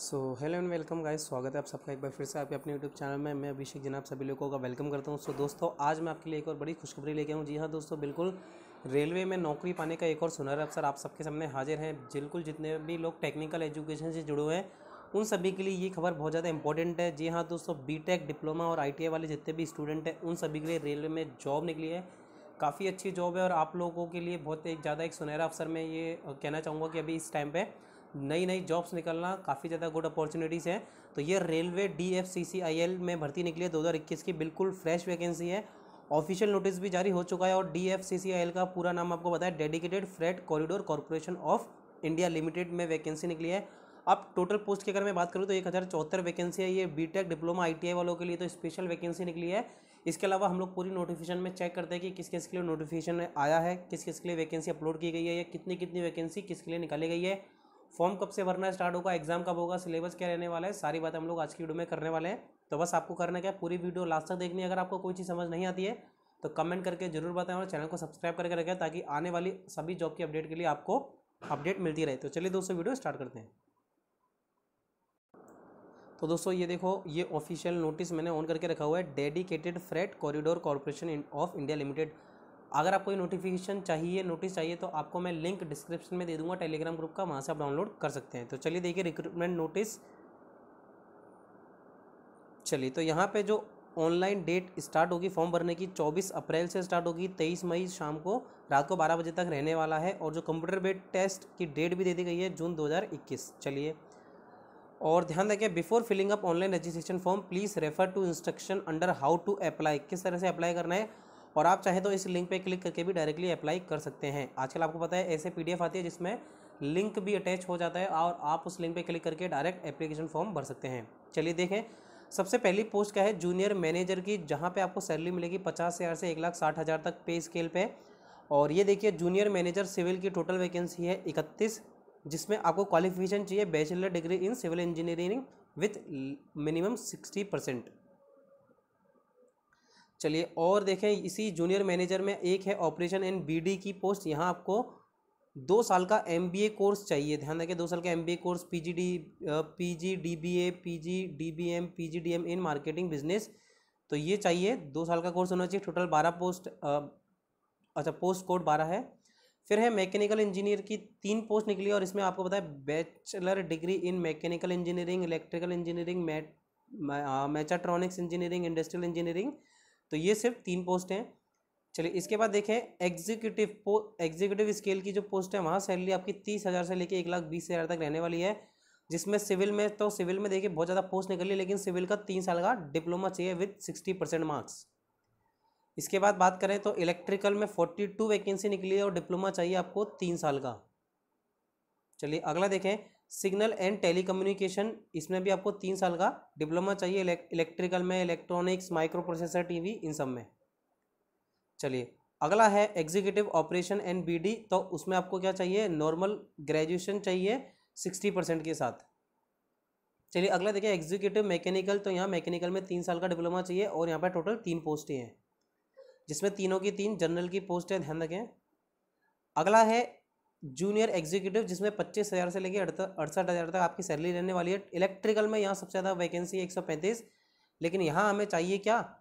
Hello and welcome guys, स्वागत है आप सबका एक बार फिर से आपके अपने यूट्यूब चैनल में। मैं अभिषेक जनाब सभी लोगों का वेलकम करता हूं। दोस्तों, आज मैं आपके लिए एक और बड़ी खुशखबरी लेके आया हूं। जी हाँ दोस्तों, बिल्कुल रेलवे में नौकरी पाने का एक और सुनहरा अवसर आप सबके सामने हाजिर है। बिल्कुल जितने भी लोग टेक्निकल एजुकेशन से जुड़े हुए हैं उन सभी के लिए ये खबर बहुत ज़्यादा इंपॉर्टेंट है। जी हाँ दोस्तों, बीटेक, डिप्लोमा और ITI वाले जितने भी स्टूडेंट हैं उन सभी के लिए रेलवे में जॉब निकली है। काफ़ी अच्छी जॉब है और आप लोगों के लिए बहुत एक सुनहरा अवसर में ये कहना चाहूँगा कि अभी इस टाइम पे नई नई जॉब्स निकलना काफ़ी ज़्यादा गुड अपॉर्चुनिटीज़ हैं। तो ये रेलवे DFCCIL में भर्ती निकली है 2021 की, बिल्कुल फ्रेश वैकेंसी है। ऑफिशियल नोटिस भी जारी हो चुका है और DFCCIL का पूरा नाम आपको बताया, dedicated freight corridor corporation of India limited में वैकेंसी निकली है। अब टोटल पोस्ट की अगर मैं बात करूँ तो 1074 वैकेंसी है। ये बीटेक, डिप्लोमा, ITI वालों के लिए तो स्पेशल वैकेंसी निकली है। इसके अलावा हम लोग पूरी नोटिफिकेशन में चेक करते हैं कि किस किस के लिए नोटिफिकेशन आया है, किस किस के लिए वैकेंसी अपलोड की गई है, या कितनी कितनी वैकेंसी किसके लिए निकाली गई है, फॉर्म कब से भरना स्टार्ट होगा, एग्जाम कब होगा, सिलेबस क्या रहने वाला है, सारी बातें हम लोग आज की वीडियो में करने वाले हैं। तो बस आपको करना क्या है, पूरी वीडियो लास्ट तक देखनी है। अगर आपको कोई चीज़ समझ नहीं आती है तो कमेंट करके जरूर बताएं और चैनल को सब्सक्राइब करके रखें ताकि आने वाली सभी जॉब की अपडेट के लिए आपको अपडेट मिलती रहे। तो चलिए दोस्तों, वीडियो स्टार्ट करते हैं। तो दोस्तों ये देखो, ये ऑफिशियल नोटिस मैंने ऑन करके रखा हुआ है, dedicated freight corridor corporation of India limited. अगर आपको ये नोटिफिकेशन चाहिए, नोटिस चाहिए, तो आपको मैं लिंक डिस्क्रिप्शन में दे दूंगा टेलीग्राम ग्रुप का, वहाँ से आप डाउनलोड कर सकते हैं। तो चलिए देखिए रिक्रूटमेंट नोटिस। चलिए, तो यहाँ पे जो ऑनलाइन डेट स्टार्ट होगी फॉर्म भरने की 24 अप्रैल से स्टार्ट होगी, 23 मई शाम को रात को 12 बजे तक रहने वाला है। और जो कंप्यूटर बेस्ड टेस्ट की डेट भी दे दी गई है जून 2021। चलिए, और ध्यान रखें, before filling up online registration form please refer to instruction under how to apply, किस तरह से अप्लाई करना है। और आप चाहें तो इस लिंक पे क्लिक करके भी डायरेक्टली अप्लाई कर सकते हैं। आजकल आपको पता है ऐसे PDF आती है जिसमें लिंक भी अटैच हो जाता है और आप उस लिंक पे क्लिक करके डायरेक्ट एप्लीकेशन फॉर्म भर सकते हैं। चलिए देखें, सबसे पहली पोस्ट क्या है, जूनियर मैनेजर की, जहाँ पे आपको सैलरी मिलेगी 50,000 से 1,60,000 तक पे स्केल पे। और ये देखिए, जूनियर मैनेजर सिविल की टोटल वैकेंसी है 31, जिसमें आपको क्वालिफिकेशन चाहिए bachelor degree in civil engineering with minimum 60%। चलिए और देखें, इसी जूनियर मैनेजर में एक है ऑपरेशन एंड BD की पोस्ट। यहाँ आपको 2 साल का MBA कोर्स चाहिए। ध्यान रखें, 2 साल का MBA course, PGDBA, PGDBM, PGDM in marketing business, तो ये चाहिए। 2 साल का कोर्स होना चाहिए। टोटल 12 पोस्ट, अच्छा पोस्ट कोड 12 है। फिर है मैकेनिकल इंजीनियर की 3 पोस्ट निकली और इसमें आपको पता है bachelor degree in mechanical engineering, electrical engineering, mechatronics engineering, industrial engineering, तो ये सिर्फ 3 पोस्ट हैं। चलिए इसके बाद देखें, एग्जीक्यूटिव स्केल की जो पोस्ट है वहाँ सैलरी आपकी 30,000 से लेकर 1,20,000 तक रहने वाली है। जिसमें सिविल में देखिए बहुत ज़्यादा पोस्ट निकली, लेकिन सिविल का 3 साल का डिप्लोमा चाहिए विद 60% मार्क्स। इसके बाद बात करें तो इलेक्ट्रिकल में 42 वैकेंसी निकली है और डिप्लोमा चाहिए आपको 3 साल का। चलिए अगला देखें, सिग्नल एंड टेलीकम्युनिकेशन, इसमें भी आपको 3 साल का डिप्लोमा चाहिए, इलेक्ट्रिकल में, इलेक्ट्रॉनिक्स, माइक्रो प्रोसेसर, TV, इन सब में। चलिए अगला है एग्जीक्यूटिव ऑपरेशन एंड BD, तो उसमें आपको क्या चाहिए, नॉर्मल ग्रेजुएशन चाहिए 60% के साथ। चलिए अगला देखिए, एग्जीक्यूटिव मैकेनिकल, तो यहाँ मैकेनिकल में 3 साल का डिप्लोमा चाहिए और यहाँ पर टोटल 3 पोस्टें हैं, जिसमें तीनों की 3 जनरल की पोस्ट है, ध्यान रखें। अगला है जूनियर एग्जीक्यूटिव, जिसमें 25,000 से लेकर 68,000 तक आपकी सैलरी रहने वाली है। इलेक्ट्रिकल में यहाँ सबसे ज़्यादा वैकेंसी है 135, लेकिन यहाँ हमें चाहिए क्या,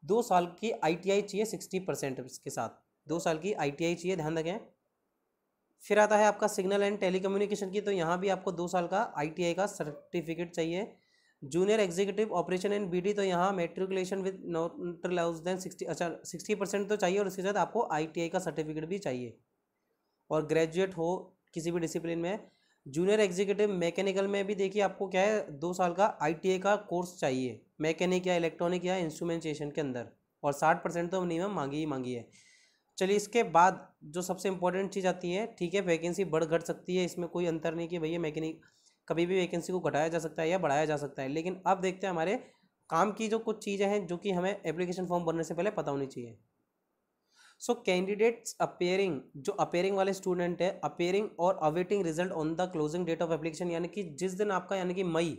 2 साल की ITI चाहिए 60% के साथ, 2 साल की ITI चाहिए, ध्यान रखें। फिर आता है आपका सिग्नल एंड टेलीकम्युनिकेशन की, तो यहाँ भी आपको 2 साल का ITI का सर्टिफिकेट चाहिए। Junior executive operation and BD, तो यहाँ matriculation with not less than 60, अच्छा 60% तो चाहिए और इसके साथ आपको ITI का सर्टिफिकेट भी चाहिए और ग्रेजुएट हो किसी भी डिसिप्लिन में। जूनियर एग्जीक्यूटिव मैकेनिकल में भी देखिए आपको क्या है, 2 साल का ITI का कोर्स चाहिए, मैकेनिक या इलेक्ट्रॉनिक या इंस्ट्रूमेंटेशन के अंदर, और 60% तो मिनिमम मांगी ही मांगी है। चलिए इसके बाद जो सबसे इंपॉर्टेंट चीज़ आती है, ठीक है वैकेंसी बढ़ घट सकती है, इसमें कोई अंतर नहीं कि भैया मैकेनिक कभी भी वैकेंसी को घटाया जा सकता है या बढ़ाया जा सकता है, लेकिन अब देखते हैं हमारे काम की जो कुछ चीज़ें हैं जो कि हमें एप्लीकेशन फॉर्म भरने से पहले पता होनी चाहिए। सो कैंडिडेट्स अपेयरिंग, जो अपेयरिंग वाले स्टूडेंट है, अपेयरिंग और awaiting result on the closing date of application, यानी कि जिस दिन आपका, यानी कि मई,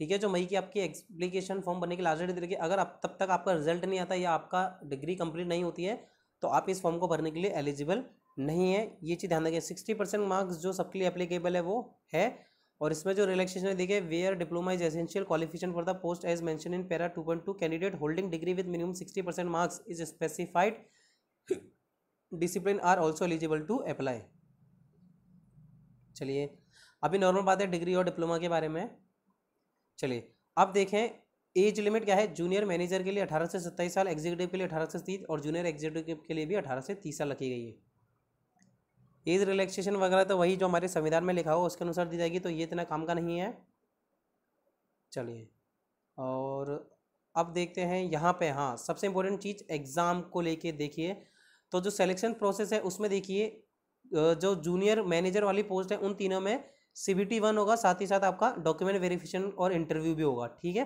ठीक है, जो मई की आपकी एप्लीकेशन फॉर्म भरने की लास्ट डेट देखिए, अगर आप तब तक आपका रिजल्ट नहीं आता या आपका डिग्री कंप्लीट नहीं होती है तो आप इस फॉर्म को भरने के लिए एलिजिबल नहीं है। ये चीज़ ध्यान रखिए। 60% मार्क्स जो सबके लिए एप्लीकेबल है वो है, और इसमें जो रिलैक्सेशन है देखिए, where diploma is essential qualification for the post as mention in para 2.2, candidate holding degree with minimum 60% marks is specified discipline are also eligible to apply. चलिए अभी नॉर्मल बात है डिग्री और डिप्लोमा के बारे में। चलिए अब देखें एज लिमिट क्या है। जूनियर मैनेजर के लिए 18 से 27 साल, एग्जीक्यूटिव के लिए 18 से 30 और जूनियर एग्जीक्यूटिव के लिए भी 18 से 30 साल रखी गई है। एज रिलैक्सेशन वगैरह तो वही जो हमारे संविधान में लिखा हो उसके अनुसार दी जाएगी, तो ये इतना काम का नहीं है। चलिए और अब देखते हैं यहाँ पे, हाँ सबसे इम्पोर्टेंट चीज़ एग्ज़ाम को लेके देखिए, तो जो सिलेक्शन प्रोसेस है उसमें देखिए जो जूनियर मैनेजर वाली पोस्ट है उन तीनों में CBT 1 होगा, साथ ही साथ आपका डॉक्यूमेंट वेरिफिकेशन और इंटरव्यू भी होगा, ठीक है।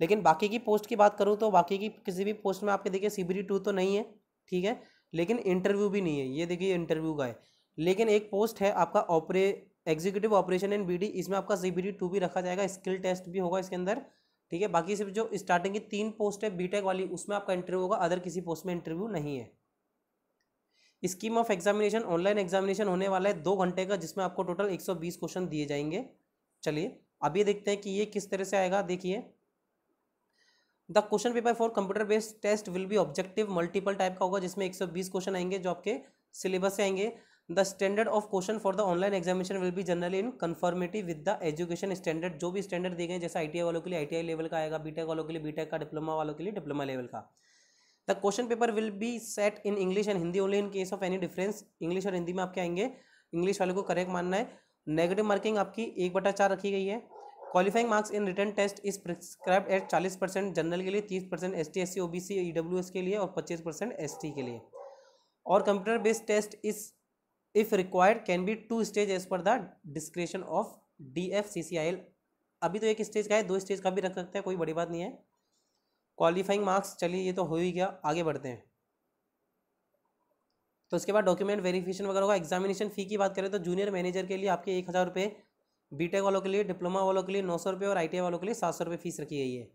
लेकिन बाकी की पोस्ट की बात करूँ तो बाकी की किसी भी पोस्ट में आपके देखिए CBT 2 तो नहीं है, ठीक है, लेकिन इंटरव्यू भी नहीं है, ये देखिए इंटरव्यू का है। लेकिन एक पोस्ट है आपका एग्जीक्यूटिव ऑपरेशन एंड BD, इसमें आपका CBT 2 भी रखा जाएगा, स्किल टेस्ट भी होगा इसके अंदर, ठीक है। बाकी सिर्फ जो स्टार्टिंग की 3 पोस्ट है बीटेक वाली उसमें आपका इंटरव्यू होगा, अदर किसी पोस्ट में इंटरव्यू नहीं है। Scheme of examination, online examination होने वाला है 2 घंटे का, जिसमें आपको टोटल 120 क्वेश्चन दिए जाएंगे। चलिए अब ये देखते हैं कि ये किस तरह से आएगा। देखिए the question paper for computer based test will be objective multiple type का होगा, जिसमें 120 क्वेश्चन आएंगे जो आपके सिलेबस से आएंगे। The standard of question for the online examination will be generally in conformity with the education standard, जो भी स्टैंडर्ड दिए गए, जैसे ITI वालों के लिए ITI लेवल का आएगा, बीटेक वालों के लिए बीटेक का, डिप्लोमा वालों के लिए डिप्लोमा लेवल का। The question paper will be set in English and Hindi only in case of any difference, English और हिंदी में आपके आएंगे, इंग्लिश वाले को करेक्ट मानना है। नेगेटिव मार्किंग आपकी 1/4 रखी गई है। Qualifying marks in written test is prescribed at 40% general के लिए, 30% ST SC OBC EWS के लिए और 25% ST के लिए। और computer based test is if required can be 2 stage as per the description of DFCCIL। अभी तो 1 स्टेज का है, 2 स्टेज का भी रख सकते हैं, कोई बड़ी बात नहीं है। क्वालिफाइंग मार्क्स, चलिए ये तो हो ही गया, आगे बढ़ते हैं। तो इसके बाद डॉक्यूमेंट वेरिफिकेशन वगैरह होगा। एग्जामिनेशन फ़ी की बात करें तो जूनियर मैनेजर के लिए आपके 1000 रुपये, बीटेक वालों के लिए, डिप्लोमा वालों के लिए 900 रुपये और ITI वालों के लिए 700 रुपये फीस रखी गई है।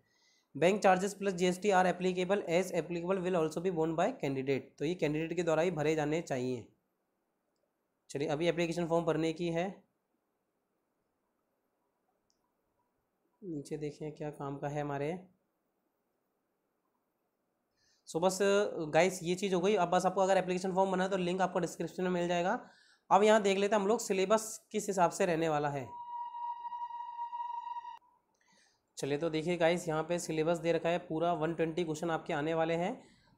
Bank charges plus GST are applicable as applicable will also be borne by candidate, तो ये कैंडिडेट के द्वारा ही भरे जाने चाहिए। चलिए अभी एप्लीकेशन फॉर्म भरने की है, नीचे देखें क्या काम का है हमारे। सो बस गाइस ये चीज़ हो गई। अब बस आपको अगर एप्लीकेशन फॉर्म बना है तो लिंक आपको डिस्क्रिप्शन में मिल जाएगा। अब यहाँ देख लेते हैं हम लोग सिलेबस किस हिसाब से रहने वाला है। चलिए तो देखिए गाइस यहाँ पे सिलेबस दे रखा है पूरा, 120 क्वेश्चन आपके आने वाले हैं।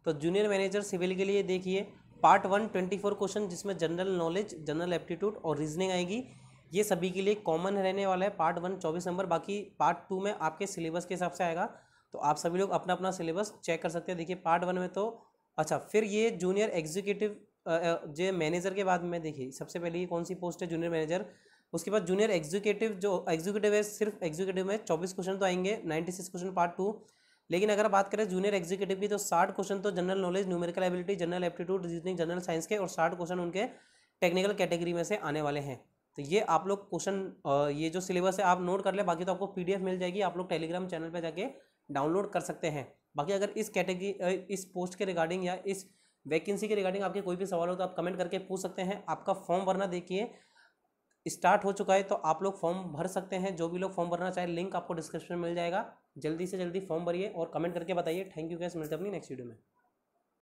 तो जूनियर मैनेजर सिविल के लिए देखिए पार्ट 1 24 क्वेश्चन, जिसमें जनरल नॉलेज, जनरल एप्टीट्यूड और रीजनिंग आएगी, ये सभी के लिए कॉमन रहने वाला है। पार्ट 1 24 नंबर, बाकी पार्ट 2 में आपके सिलेबस के हिसाब से आएगा, तो आप सभी लोग अपना अपना सिलेबस चेक कर सकते हैं। देखिए पार्ट 1 में तो अच्छा, फिर ये जूनियर एग्जीक्यूटिव जो मैनेजर के बाद में देखिए सबसे पहले ये कौन सी पोस्ट है, जूनियर मैनेजर। उसके बाद जूनियर एग्जीक्यूटिव, जो एग्जीक्यूटिव है सिर्फ एग्जीक्यूटिव में 24 क्वेश्चन तो आएंगे, 96 क्वेश्चन पार्ट 2। लेकिन अगर बात करें जूनियर एग्जीक्यूटिव की तो 60 क्वेश्चन तो general knowledge, numerical ability, general aptitude, reasoning, general science के, और 60 क्वेश्चन उनके टेक्निकल कैटेगरी में से आने वाले हैं। तो ये आप लोग क्वेश्चन ये जो सिलेबस है आप नोट कर ले, बाकी तो आपको PDF मिल जाएगी, आप लोग टेलीग्राम चैनल पर जाके डाउनलोड कर सकते हैं। बाकी अगर इस कैटेगरी, इस पोस्ट के रिगार्डिंग या इस वैकेंसी के रिगार्डिंग आपके कोई भी सवाल हो तो आप कमेंट करके पूछ सकते हैं। आपका फॉर्म भरना देखिए स्टार्ट हो चुका है, तो आप लोग फॉर्म भर सकते हैं। जो भी लोग फॉर्म भरना चाहे लिंक आपको डिस्क्रिप्शन में मिल जाएगा, जल्दी से जल्दी फॉर्म भरिए और कमेंट करके बताइए। थैंक यू गाइस, मिलते हैं अपनी नेक्स्ट वीडियो में।